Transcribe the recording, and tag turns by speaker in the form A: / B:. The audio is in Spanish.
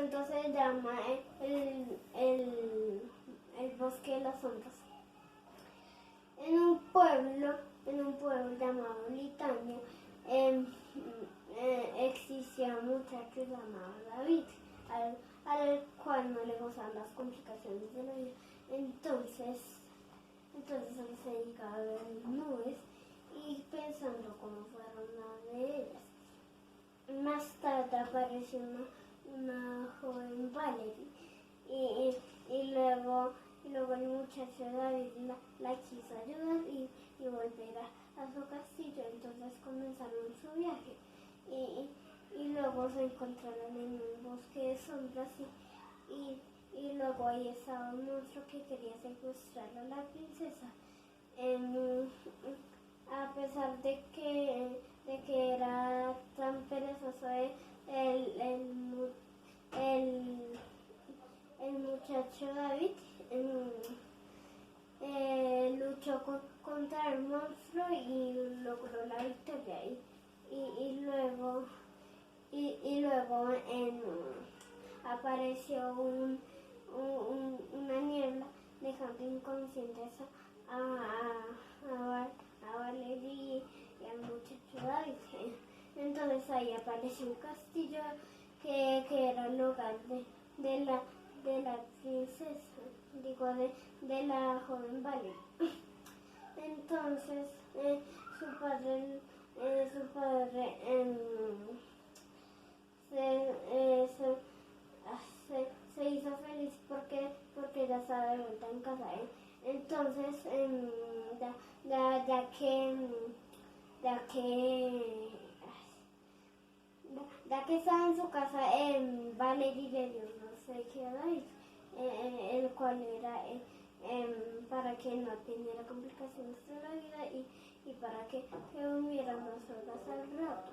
A: cuento se llama el bosque de las sombras. En un pueblo llamado Litania, existía un muchacho llamado David, al cual no le gozaban las complicaciones de la vida. Entonces él se dedicaba a ver nubes y pensando cómo fueron una de ellas. Más tarde apareció una joven Valerie y luego el muchacho David la quiso ayudar y volver a su castillo. Entonces comenzaron su viaje y luego se encontraron en un bosque de sombras y luego ahí estaba un monstruo que quería secuestrar a la princesa. A pesar de que era tan perezoso, el muchacho David luchó contra el monstruo y logró la victoria. Y luego apareció una niebla dejando inconscientes a Valerie y al muchacho David. Entonces ahí apareció un castillo que era el hogar de la princesa, digo, de la joven Valerie. Entonces su padre se hizo feliz porque ya estaba de vuelta en casa. Entonces, ya que estaba en su casa, Valerie le dio no sé qué a David, el cual era para que no tuviera complicaciones de la vida y para que durmiera 2 horas al rato.